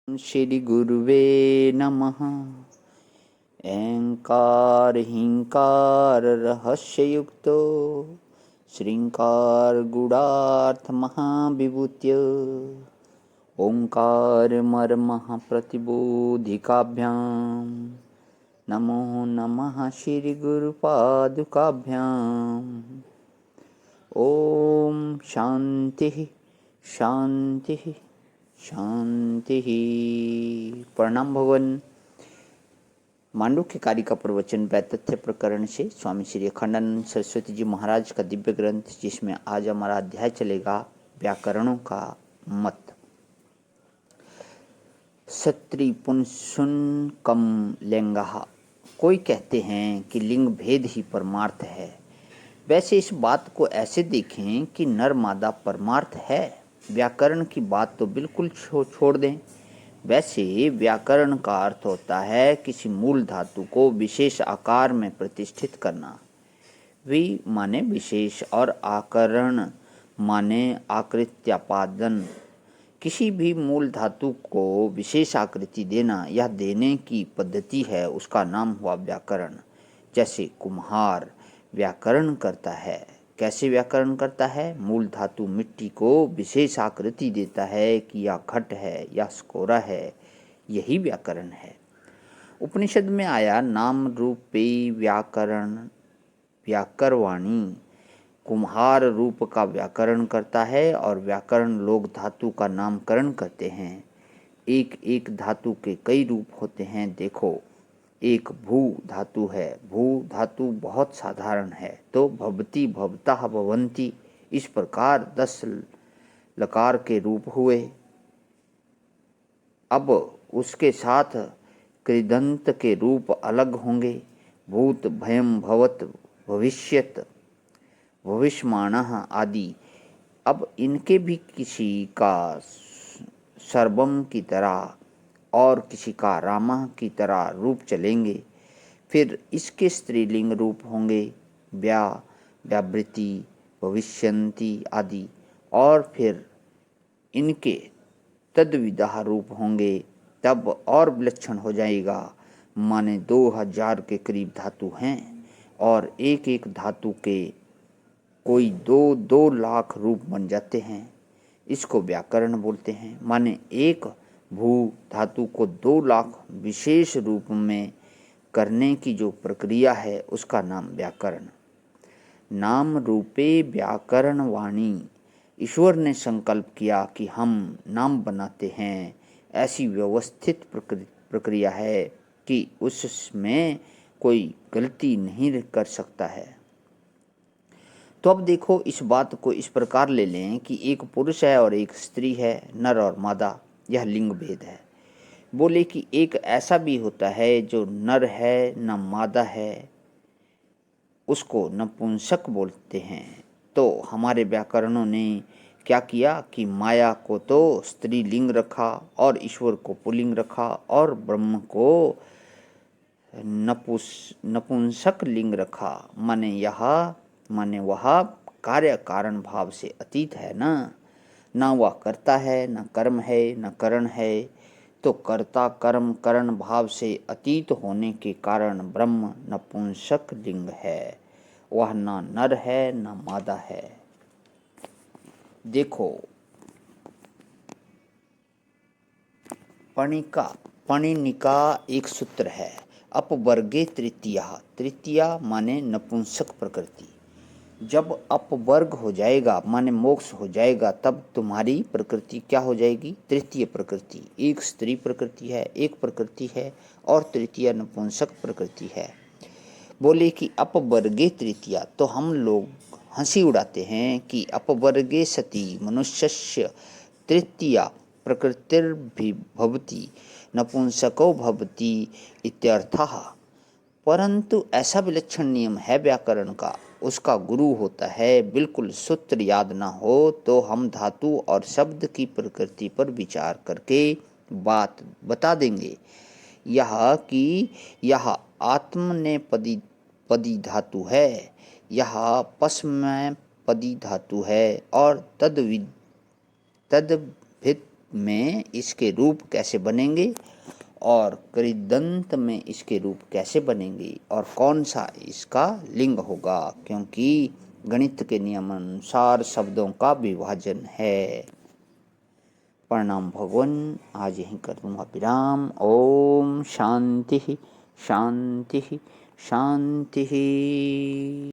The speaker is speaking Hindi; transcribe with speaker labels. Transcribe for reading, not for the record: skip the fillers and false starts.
Speaker 1: श्री गुरुवे नमः। ऐंकार हिंकार रहस्ययुक्तो श्रृंकार गुणार्थ महाविभूत्य ओंकार मर्मः प्रतिबोधिकाभ्यां नमो नमः श्री गुरुपादुकाभ्यां। ओम शांति शांति शांति। प्रणाम भवन। मांडुक्य कारिका प्रवचन वैतथ्य प्रकरण से स्वामी श्री अखंडानंद सरस्वती जी महाराज का दिव्य ग्रंथ, जिसमें आज हमारा अध्याय चलेगा व्याकरणों का मत। सत्री पुंसुन कम लिंगः। कोई कहते हैं कि लिंग भेद ही परमार्थ है। वैसे इस बात को ऐसे देखें कि नर मादा परमार्थ है। व्याकरण की बात तो बिल्कुल छोड़ दें। वैसे व्याकरण का अर्थ होता है किसी मूल धातु को विशेष आकार में प्रतिष्ठित करना। वि माने विशेष और आकरण माने आकृत्यापादन। किसी भी मूल धातु को विशेष आकृति देना, यह देने की पद्धति है, उसका नाम हुआ व्याकरण। जैसे कुम्हार व्याकरण करता है। कैसे व्याकरण करता है? मूल धातु मिट्टी को विशेष आकृति देता है कि यह घट है या स्कोरा है। यही व्याकरण है। उपनिषद में आया नाम रूपे व्याकरण व्याकरवाणी। कुम्हार रूप का व्याकरण करता है और व्याकरण लोग धातु का नामकरण करते हैं। एक एक धातु के कई रूप होते हैं। देखो, एक भू धातु है। भू धातु बहुत साधारण है, तो भवति भवतः भवन्ति, इस प्रकार 10 लकार के रूप हुए। अब उसके साथ कृदंत के रूप अलग होंगे। भूत भयम भवत भविष्यत भविष्यमाणः आदि। अब इनके भी किसी का सर्वम की तरह और किसी का रामः की तरह रूप चलेंगे। फिर इसके स्त्रीलिंग रूप होंगे व्या व्यावृत्ति भविष्यन्ति आदि। और फिर इनके तद्विधा रूप होंगे, तब और विलक्षण हो जाएगा। माने 2000 के करीब धातु हैं और एक एक धातु के कोई 2-2 लाख रूप बन जाते हैं। इसको व्याकरण बोलते हैं। माने एक भू धातु को 2 लाख विशेष रूप में करने की जो प्रक्रिया है, उसका नाम व्याकरण। नाम रूपे व्याकरण वाणी। ईश्वर ने संकल्प किया कि हम नाम बनाते हैं। ऐसी व्यवस्थित प्रक्रिया है कि उसमें कोई गलती नहीं कर सकता है। तो अब देखो, इस बात को इस प्रकार ले लें कि एक पुरुष है और एक स्त्री है, नर और मादा। यह लिंग भेद है। बोले कि एक ऐसा भी होता है जो नर है न मादा है, उसको नपुंसक बोलते हैं। तो हमारे व्याकरणों ने क्या किया कि माया को तो स्त्रीलिंग रखा और ईश्वर को पुल्लिंग रखा और ब्रह्म को नपुंसक लिंग रखा। माने वह कार्य कारण भाव से अतीत है ना वह करता है, न कर्म है, न करण है। तो कर्ता कर्म करण भाव से अतीत होने के कारण ब्रह्म नपुंसक लिंग है। वह न नर है न मादा है। देखो, पणिनिका एक सूत्र है, अपवर्गे तृतीया। तृतीया माने नपुंसक प्रकृति। जब अपवर्ग हो जाएगा माने मोक्ष हो जाएगा, तब तुम्हारी प्रकृति क्या हो जाएगी? तृतीय प्रकृति। एक स्त्री प्रकृति है, एक प्रकृति है, और तृतीय नपुंसक प्रकृति है। बोले कि अपवर्गे तृतीया। तो हम लोग हंसी उड़ाते हैं कि अपवर्गे सति मनुष्यस्य तृतीया प्रकृतिर्भवति नपुंसको भवति इत्यर्थः। परंतु ऐसा विलक्षण नियम है व्याकरण का, उसका गुरु होता है। बिल्कुल सूत्र याद ना हो तो हम धातु और शब्द की प्रकृति पर विचार करके बात बता देंगे। यह कि यह आत्मनेपदी धातु है, यह पश्चैपदी धातु है और तद्भित में इसके रूप कैसे बनेंगे और कृदंत में इसके रूप कैसे बनेंगे और कौन सा इसका लिंग होगा, क्योंकि गणित के नियमानुसार शब्दों का विभाजन है। प्रणाम भगवान, आज यहीं कर दूंगा विराम। ओम शांति शांति शांति।